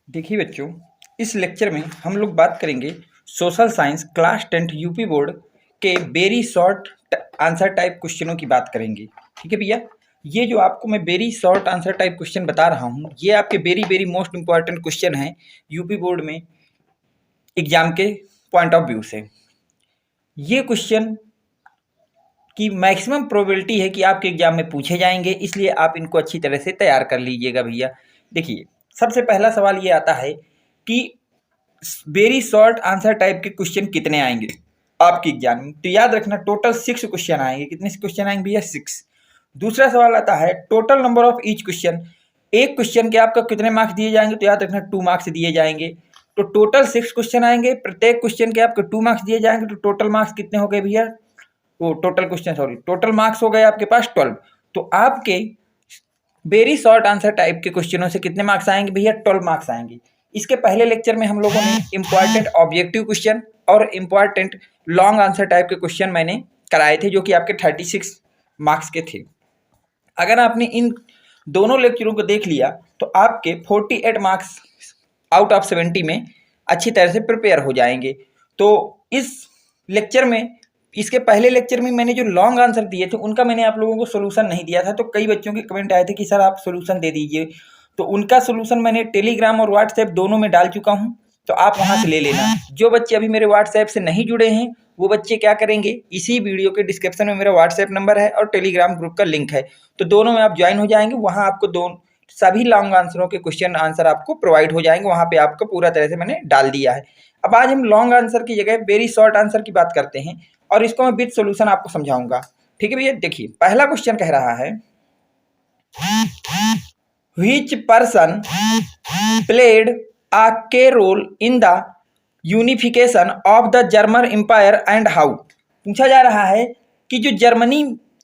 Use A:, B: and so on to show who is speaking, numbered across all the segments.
A: देखिए बच्चों, इस लेक्चर में हम लोग बात करेंगे social science class 10th UP board के वेरी शॉर्ट आंसर टाइप क्वेश्चनों की बात करेंगे। ठीक है भैया, ये जो आपको मैं very short answer type question बता रहा हूँ, ये आपके very very most important question हैं यूपी बोर्ड में एग्जाम के पॉइंट ऑफ व्यू से। ये क्वेश्चन की मैक्सिमम प्रोबेबिलिटी है कि आपके एग्जाम में पूछे जाएंगे, इसलिए आप इनको अच्छी तरह से तैयार कर लीजिएगा भैया। देखिए, सबसे पहला सवाल ये आता है कि वेरी शॉर्ट आंसर टाइप के क्वेश्चन कितने आएंगे आपके एग्जाम में। तो याद रखना, टोटल 6 क्वेश्चन आएंगे। कितने क्वेश्चन आएंगे भैया? 6। दूसरा सवाल आता है total number of each question. एक क्वेश्चन के आपका कितने मार्क्स दिए जाएंगे? तो याद रखना 2 मार्क्स दिए जाएंगे। तो टोटल 6 क्वेश्चन आएंगे, प्रत्येक क्वेश्चन के आपको 2 मार्क्स दिए जाएंगे। तो टोटल मार्क्स कितने हो गए भैया? वो टोटल मार्क्स हो गए आपके पास 12। तो आपके वेरी शॉर्ट आंसर टाइप के क्वेश्चनों से कितने मार्क्स आएंगे भैया? 12 मार्क्स आएंगे। इसके पहले लेक्चर में हम लोगों ने इंपॉर्टेंट ऑब्जेक्टिव क्वेश्चन और इंपॉर्टेंट लॉन्ग आंसर टाइप के क्वेश्चन मैंने कराए थे, जो कि आपके 36 मार्क्स के थे। अगर आपने इन दोनों लेक्चरों को देख लिया तो आपके 48 मार्क्स आउट ऑफ 70 में अच्छी तरह से प्रिपेयर हो जाएंगे। तो इस लेक्चर में, इसके पहले लेक्चर में मैंने जो लॉन्ग आंसर दिए थे उनका मैंने आप लोगों को सोल्यूशन नहीं दिया था। तो कई बच्चों के कमेंट आए थे कि सर आप सोल्यूशन दे दीजिए, तो उनका सोल्यूशन मैंने टेलीग्राम और व्हाट्सएप दोनों में डाल चुका हूँ, तो आप वहाँ से ले लेना। जो बच्चे अभी मेरे व्हाट्सएप से नहीं जुड़े हैं वो बच्चे क्या करेंगे, इसी वीडियो के डिस्क्रिप्शन में मेरा व्हाट्सएप नंबर है और टेलीग्राम ग्रुप का लिंक है, तो दोनों में आप ज्वाइन हो जाएंगे। वहाँ आपको सभी लॉन्ग आंसरों के क्वेश्चन आंसर आपको प्रोवाइड हो जाएंगे। वहाँ पे आपको पूरा तरह से मैंने डाल दिया है। अब आज हम लॉन्ग आंसर की जगह वेरी शॉर्ट आंसर की बात करते हैं और इसको मैं विद सॉल्यूशन आपको समझाऊंगा। ठीक है भैया, देखिए पहला क्वेश्चन कह रहा है which person played a key role in the unification of the German empire and how. पूछा जा रहा है कि जो जर्मनी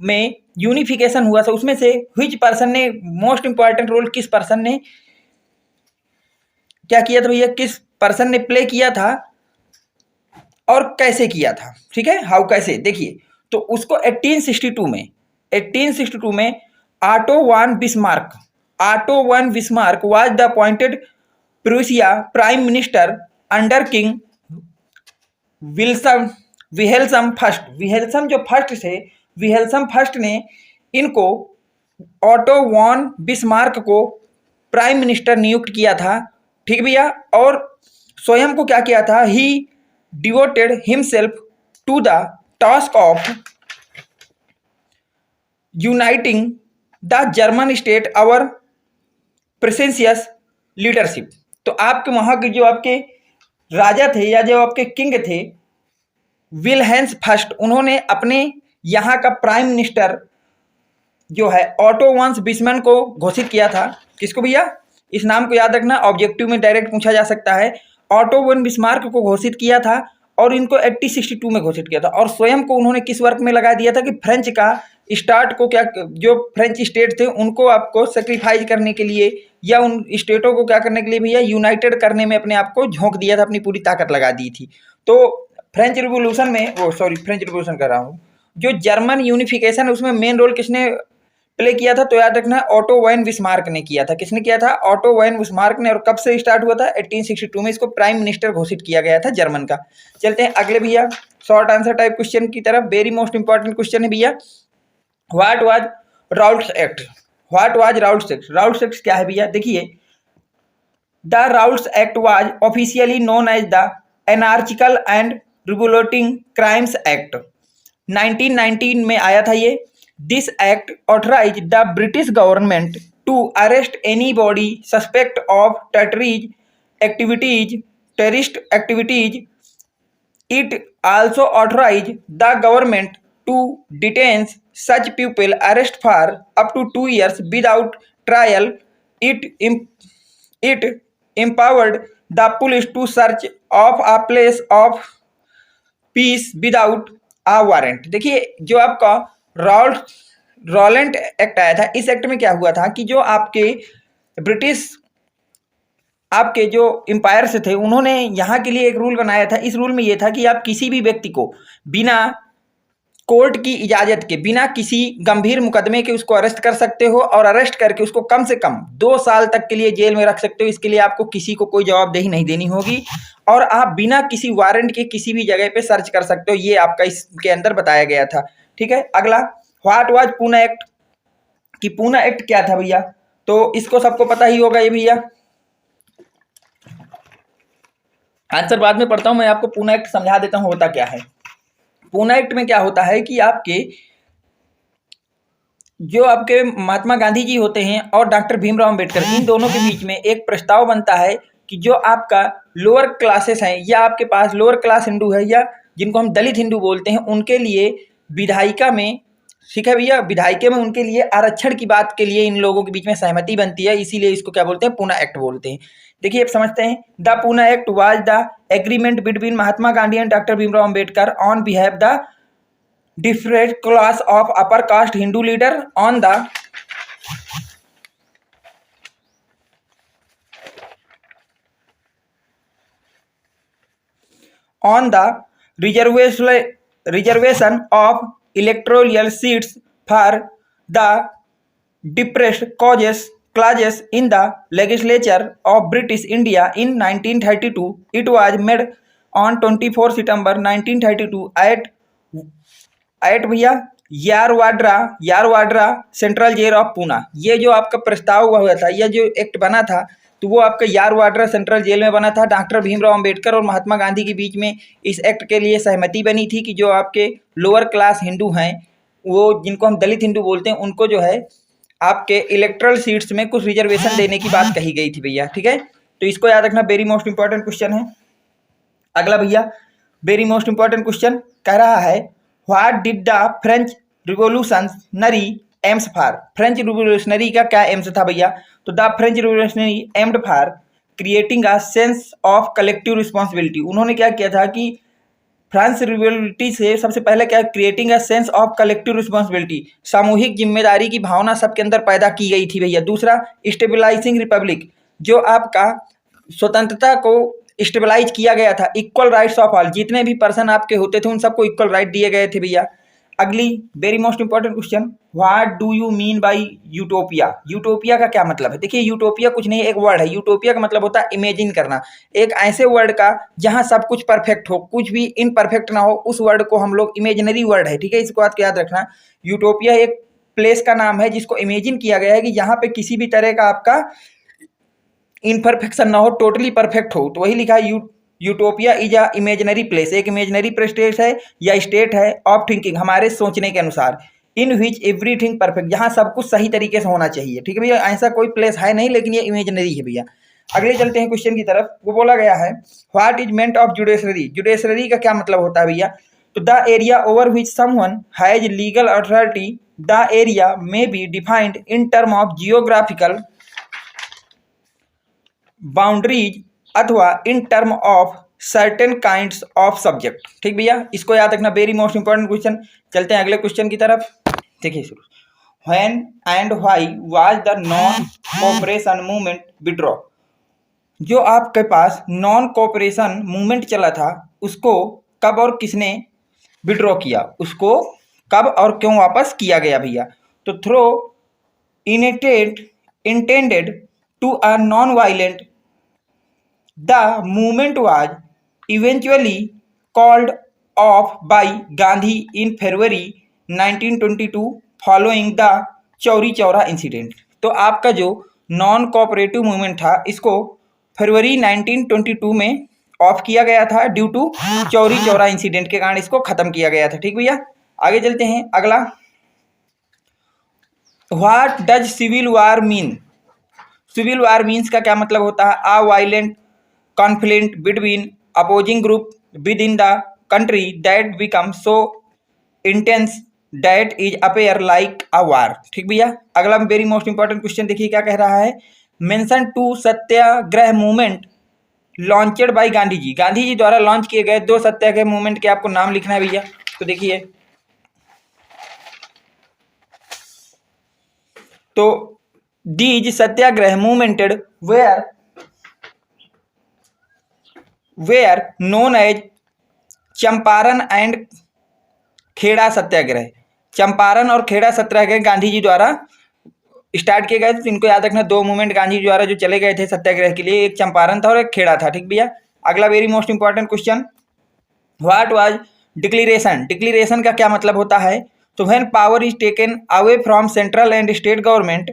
A: में यूनिफिकेशन हुआ था उसमें से व्हिच पर्सन ने, मोस्ट इंपॉर्टेंट रोल किस पर्सन ने क्या किया था भैया, किस पर्सन ने प्ले किया था और कैसे किया था। ठीक है, हाउ कैसे, देखिए तो उसको 1862 में Otto one Bismarck was the appointed Prussia prime minister under king Wilhelm first. Wilhelm जो फर्स्ट थे, विहेल्सम फर्स्ट ने इनको ऑटो वॉन बिस्मार्क को प्राइम मिनिस्टर नियुक्त किया था। ठीक भैया, और स्वयं को क्या किया था, he devoted himself to the task of uniting the German state our prestigious leadership. तो आपके वहाँ के जो आपके राजा थे या जो आपके किंग थे विलहेम्स फर्स्ट, उन्होंने अपने यहाँ का प्राइम मिनिस्टर जो है ऑटो वॉन बिस्मार्क को घोषित किया था। किसको भैया? इस नाम को याद रखना, ऑब्जेक्टिव में डायरेक्ट पूछा जा सकता है। ऑटो वन बिस्मार्क को घोषित किया था और इनको 1862 में घोषित किया था। और स्वयं को उन्होंने किस वर्क में लगा दिया था कि फ्रेंच का स्टार्ट को, क्या जो फ्रेंच स्टेट थे उनको आपको सेक्रीफाइस करने के लिए या उन स्टेटों को क्या करने के लिए भैया, यूनाइटेड करने में अपने आप को झोंक दिया था, अपनी पूरी ताकत लगा दी थी। तो फ्रेंच रिवोल्यूशन में, फ्रेंच रिवोल्यूशन कर रहा हूँ, जो जर्मन यूनिफिकेशन उसमें मेन रोल किसने प्ले किया था? तो याद रखना ऑटो वैन बिस्मार्क ने किया था। किसने किया था? ऑटो वैन बिस्मार्क ने। और कब से स्टार्ट हुआ था? 1862 में इसको प्राइम मिनिस्टर घोषित किया गया था जर्मन का। चलते हैं अगले भैया शॉर्ट आंसर टाइप क्वेश्चन की तरफ। वेरी मोस्ट इंपॉर्टेंट क्वेश्चन है भैया, what was Rowlatt's act. What was Rowlatt's act? Rowlatt's act क्या है भैया? देखिए, the Rowlatt's act was officially known as the anarchical and revolting crimes act. 1919 में आया था ये। This act authorized the British government to arrest anybody suspect of terrorist activities. It also authorized the government to detain such people arrested for up to 2 years without trial. It empowered the police to search of a place of peace without a warrant। देखिए, जो आपका रॉलेंट act आया था, इस act में क्या हुआ था कि जो आपके ब्रिटिश आपके जो एम्पायर से थे उन्होंने यहाँ के लिए एक रूल बनाया था। इस रूल में ये था कि आप किसी भी व्यक्ति को बिना कोर्ट की इजाजत के बिना किसी गंभीर मुकदमे के उसको अरेस्ट कर सकते हो और अरेस्ट करके उसको कम से कम 2 साल तक के लिए जेल में रख सकते हो। इसके लिए आपको किसी को कोई जवाबदेही नहीं देनी होगी और आप बिना किसी वारंट के किसी भी जगह पे सर्च कर सकते हो। ये आपका इसके अंदर बताया गया था। ठीक है, अगला व्हाट वाज पूना एक्ट, कि पूना एक्ट क्या था भैया, तो इसको सबको पता ही होगा ये भैया। आंसर बाद में पढ़ता हूं, मैं आपको पूना एक्ट समझा देता हूं होता क्या है। पूना एक्ट में क्या होता है कि आपके जो आपके महात्मा गांधी जी होते हैं और डॉक्टर भीमराव अंबेडकर, इन दोनों के बीच में एक प्रस्ताव बनता है कि जो आपका लोअर क्लासेस हैं या आपके पास लोअर क्लास हिंदू है या जिनको हम दलित हिंदू बोलते हैं, उनके लिए विधायिका में, ठीक है भैया, विधायिका में उनके लिए आरक्षण की बात के लिए इन लोगों के बीच में सहमति बनती है, इसीलिए इसको क्या बोलते हैं, पूना एक्ट बोलते हैं। देखिए अब समझते हैं। The Poona act was the agreement between Mahatma Gandhi and doctor Bhimrao Ambedkar on behalf the different class of upper caste Hindu leader on the reservation of electoral seats for the depressed classes in the legislature of British India in 1932. It was made on 24 September 1932 eight भैया यारवाड्रा central jail of Poona. ये जो आपका प्रस्ताव हुआ था, यह जो act बना था, तो वो आपका यारवाड्रा सेंट्रल जेल में बना था। डॉक्टर भीमराव अंबेडकर और महात्मा गांधी के बीच में इस एक्ट के लिए सहमति बनी थी कि जो आपके लोअर क्लास हिंदू हैं, वो जिनको हम दलित हिंदू बोलते हैं, उनको जो है आपके इलेक्ट्रल सीट्स में कुछ रिजर्वेशन देने की बात कही गई थी भैया। ठीक है, तो इसको याद रखना, वेरी मोस्ट इंपॉर्टेंट क्वेश्चन है। अगला भैया वेरी मोस्ट इंपॉर्टेंट क्वेश्चन कह रहा है, what did the French revolutionary AIIMS for. French revolutionary का क्या एम्स था भैया, तो the French revolutionary aimed for creating a sense of collective responsibility. उन्होंने क्या किया था कि फ्रांस रिवोल्यूटी से सबसे पहले क्या, creating a sense of collective responsibility, सामूहिक जिम्मेदारी की भावना सबके अंदर पैदा की गई थी भैया। दूसरा स्टेबलाइजिंग रिपब्लिक, जो आपका स्वतंत्रता को स्टेबलाइज किया गया था। इक्वल राइट्स ऑफ ऑल, जितने भी पर्सन आपके होते थे उन सबको इक्वल राइट दिए गए थे भैया। अगली very most important question, what do you mean by utopia. Utopia का क्या मतलब है। देखिए यूटोपिया कुछ नहीं, एक वर्ड है। यूटोपिया का मतलब होता है इमेजिन करना, एक ऐसे वर्ड का जहां सब कुछ परफेक्ट हो, कुछ भी इनपरफेक्ट ना हो, उस वर्ड को हम लोग इमेजिनरी वर्ड है। ठीक है, इसको बात याद रखना। यूटोपिया एक प्लेस का नाम है जिसको इमेजिन किया गया है कि यहाँ पे किसी भी तरह का आपका इनपरफेक्शन ना हो, टोटली परफेक्ट हो, तो वही लिखा है utopia is a imaginary place, एक इमेजिनरी प्लेस है या स्टेट है ऑफ थिंकिंग, हमारे सोचने के अनुसार, इन विच एवरीथिंग परफेक्ट, जहाँ सब कुछ सही तरीके से होना चाहिए। ठीक है भैया, ऐसा कोई प्लेस है नहीं, लेकिन ये इमेजिनरी है भैया। अगले चलते हैं क्वेश्चन की तरफ। वो बोला गया है, what is meant of judiciary. Judiciary का क्या मतलब होता है भैया, तो the area over which someone has legal authority, the area में be defined in term of geographical boundaries अथवा in term of certain kinds of subject. ठीक भैया, इसको याद रखना, वेरी मोस्ट इंपॉर्टेंट क्वेश्चन। चलते हैं अगले क्वेश्चन की तरफ। देखिए शुरू, when and why was the non cooperation movement withdraw. जो आपके पास नॉन कोऑपरेशन मूवमेंट चला था, उसको कब और किसने विड्रॉ किया, उसको कब और क्यों वापस किया गया भैया, तो through intended to a non-violent, the movement was eventually called off by Gandhi in February 1922 following the Chauri Chaura incident. तो आपका जो नॉन कोऑपरेटिव मूवमेंट था, इसको फरवरी 1922 में ऑफ किया गया था due to Chauri Chaura incident के कारण इसको खत्म किया गया था। ठीक भैया, आगे चलते हैं। अगला, what does civil war mean. Civil war means का क्या मतलब होता है, a violent conflict between opposing group within the country that become so intense that is appear like a war. ठीक भैया, अगला वेरी मोस्ट इंपॉर्टेंट क्वेश्चन देखिए क्या कह रहा है, mention two satyagraha movement launched by Gandhi ji. Gandhi ji द्वारा लॉन्च किए गए 2 सत्याग्रह मूवमेंट के आपको नाम लिखना है भैया। तो देखिए, तो these satyagrah movement were known as Champaran and Kheda सत्याग्रह, चंपारण और खेड़ा सत्याग्रह गांधी जी द्वारा स्टार्ट किए गए थे। तो इनको याद रखना, दो मूवमेंट गांधी जी द्वारा जो चले गए थे सत्याग्रह के लिए, एक चंपारण था और एक खेड़ा था। ठीक भैया। अगला very most important question, what was declaration. Declaration का क्या मतलब होता है? तो when power is taken away from central and state government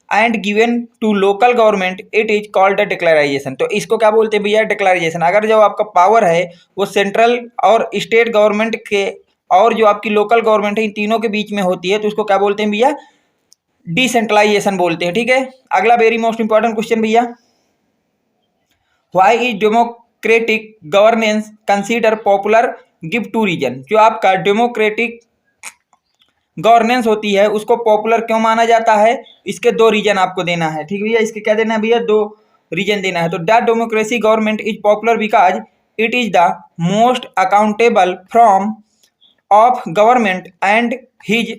A: and given to local government it is called a declarisation. तो इसको क्या बोलते हैं भैया? डिक्लेराइजेशन। अगर जो आपका पावर है वो सेंट्रल और स्टेट गवर्नमेंट के और जो आपकी लोकल गवर्नमेंट है इन तीनों के बीच में होती है तो उसको क्या बोलते हैं भैया? डिसेंट्रलाइजेशन बोलते हैं। ठीक है। अगला वेरी मोस्ट इंपॉर्टेंट क्वेश्चन भैया, why is democratic governance consider popular, give two reason. जो आपका डेमोक्रेटिक गवर्नेंस होती है उसको पॉपुलर क्यों माना जाता है? इसके दो रीजन आपको देना है। ठीक भैया। इसके क्या देना है भैया? दो रीजन देना है। तो the democracy government is popular because it is the most accountable from of government and his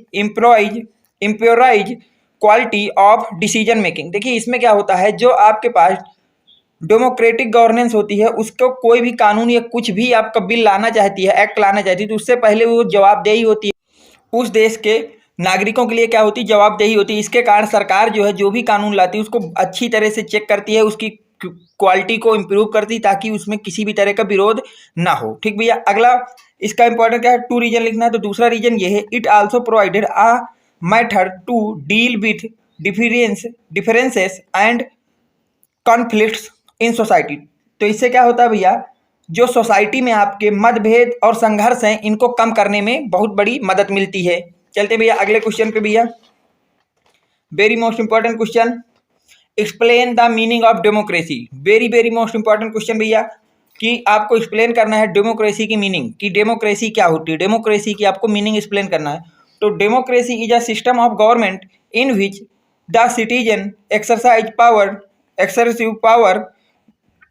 A: improves quality of decision making. देखिए इसमें क्या होता है, जो आपके पास डेमोक्रेटिक गवर्नेंस होती है उसको कोई भी कानून या कुछ भी आपका बिल लाना चाहती है, एक्ट लाना चाहती है, तो उससे पहले वो जवाबदेही होती है उस देश के नागरिकों के लिए। क्या होती है? जवाबदेही होती है। इसके कारण सरकार जो है जो भी कानून लाती है उसको अच्छी तरह से चेक करती है, उसकी क्वालिटी को इम्प्रूव करती है ताकि उसमें किसी भी तरह का विरोध ना हो। ठीक भैया। अगला इसका इंपॉर्टेंट क्या है? टू रीजन लिखना है। तो दूसरा रीजन ये है, it also provided a method to deal with differences and conflicts in society. तो इससे क्या होता है भैया? जो सोसाइटी में आपके मतभेद और संघर्ष हैं इनको कम करने में बहुत बड़ी मदद मिलती है। चलते भैया अगले क्वेश्चन पे भैया, very most important question, explain the meaning of democracy. Very most important question भैया कि आपको एक्सप्लेन करना है डेमोक्रेसी की मीनिंग, कि डेमोक्रेसी क्या होती है, डेमोक्रेसी की आपको मीनिंग एक्सप्लेन करना है। तो democracy is a system of government in which the citizen exercise power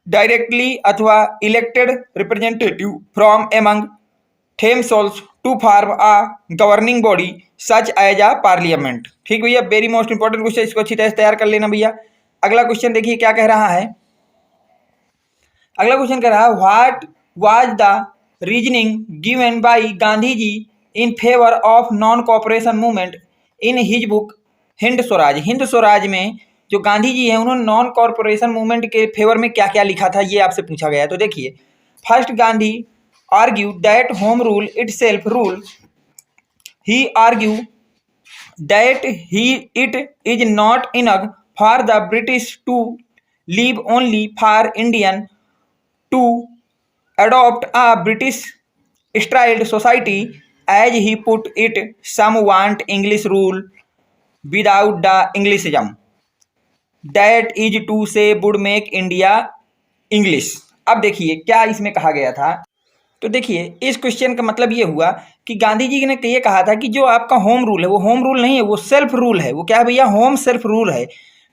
A: directly अथवा elected representative from among themselves to form a governing body such as a parliament. ठीक भैया। वेरी मोस्ट इंपॉर्टेंट क्वेश्चन, इसको अच्छी तरह से तैयार कर लेना भैया। अगला क्वेश्चन देखिए क्या कह रहा है। अगला क्वेश्चन कह रहा है, what was the reasoning given by Gandhi ji in favour of non cooperation movement in his book Hind Swaraj. Hind Swaraj में जो गांधी जी हैं उन्होंने नॉन कॉर्पोरेशन मूवमेंट के फेवर में क्या क्या लिखा था, ये आपसे पूछा गया है। तो देखिए, first Gandhi argue that home rule itself rule, he argue that it is not enough for the British to leave only for Indian to adopt a British styled society as he put it, some want English rule without the Englishism, that is to say would make India English। अब देखिए क्या इसमें कहा गया था। तो देखिए इस क्वेश्चन का मतलब ये हुआ कि गांधी जी ने ये कहा था कि जो आपका होम रूल है वो होम रूल नहीं है, वो सेल्फ रूल है। वो क्या है भैया? होम सेल्फ रूल है।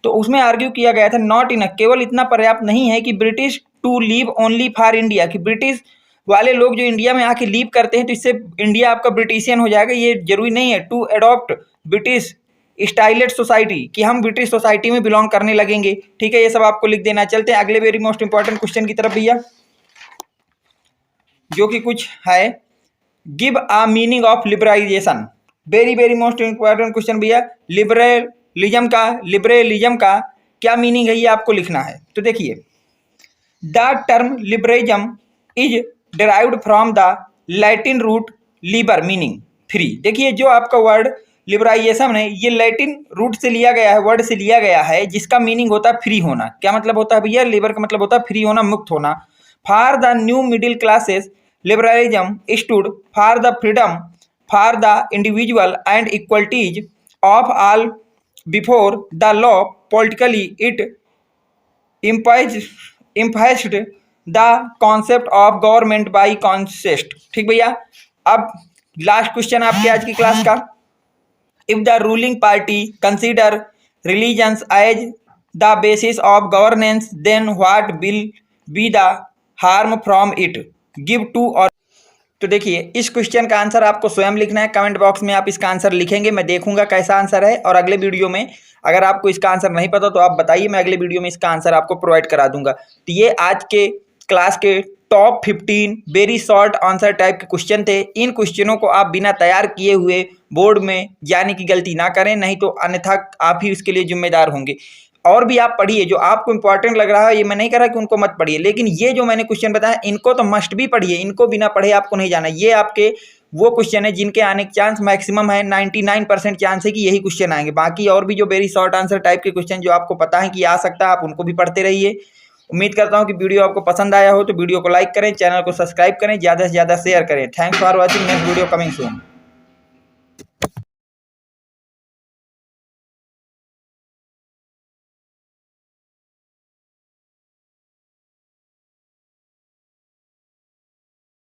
A: तो उसमें आर्ग्यू किया गया था नॉट इन, केवल इतना पर्याप्त नहीं है कि British to leave only for India, कि ब्रिटिश वाले लोग जो इंडिया में आके लीव करते हैं तो इससे इंडिया आपका ब्रिटिशियन हो जाएगा, ये जरूरी नहीं है। टू एडॉप्ट ब्रिटिश स्टाइलेड सोसाइटी, कि हम ब्रिटिश सोसाइटी में बिलोंग करने लगेंगे। ठीक है, ये सब आपको लिख देना। चलते हैं अगले वेरी मोस्ट इंपॉर्टेंट क्वेश्चन की तरफ भैया, जो कि कुछ है, give a meaning of liberalisation. Very most important question भैया, लिबरलिज्म का क्या मीनिंग है ये आपको लिखना है। तो देखिए, the term liberalism is derived from the Latin root liber meaning free. देखिए जो आपका वर्ड लिबराइजेशन है ये लैटिन रूट से लिया गया है, वर्ड से लिया गया है, जिसका मीनिंग होता है फ्री होना। क्या मतलब होता है भैया? लिबर का मतलब होता है फ्री होना, मुक्त होना। For the new middle classes liberalism stood for the freedom for the individual and equalities of all before the law. Politically it emphasised the concept of government by consent. ठीक भैया। अब लास्ट क्वेश्चन आपके आज की class का, if the ruling party consider religions as the basis of governance then what will be the harm from it, give two और। तो देखिए इस क्वेश्चन का आंसर आपको स्वयं लिखना है, कमेंट बॉक्स में आप इसका आंसर लिखेंगे, मैं देखूंगा कैसा आंसर है, और अगले वीडियो में अगर आपको इसका आंसर नहीं पता तो आप बताइए, मैं अगले वीडियो में इसका आंसर आपको प्रोवाइड करा दूंगा। तो ये आज के क्लास के top 15 very short answer type के क्वेश्चन थे। इन क्वेश्चनों को आप बिना तैयार किए हुए बोर्ड में जाने की गलती ना करें, नहीं तो अन्यथा आप ही उसके लिए जिम्मेदार होंगे। और भी आप पढ़िए, जो आपको इंपॉर्टेंट लग रहा है, ये मैं नहीं कह रहा कि उनको मत पढ़िए, लेकिन ये जो मैंने क्वेश्चन बताया इनको तो मस्ट भी पढ़िए, इनको बिना पढ़े आपको नहीं जाना। ये आपके वो क्वेश्चन है जिनके आने के चांस मैक्सिमम है, 99% चांस है कि यही क्वेश्चन आएंगे। बाकी और भी जो वेरी शॉर्ट आंसर टाइप के क्वेश्चन जो आपको पता है कि आ सकता है, आप उनको भी पढ़ते रहिए। उम्मीद करता हूँ कि वीडियो आपको पसंद आया हो, तो वीडियो को लाइक करें, चैनल को सब्सक्राइब करें, ज़्यादा से ज़्यादा शेयर करें। Thanks for watching, next video coming soon.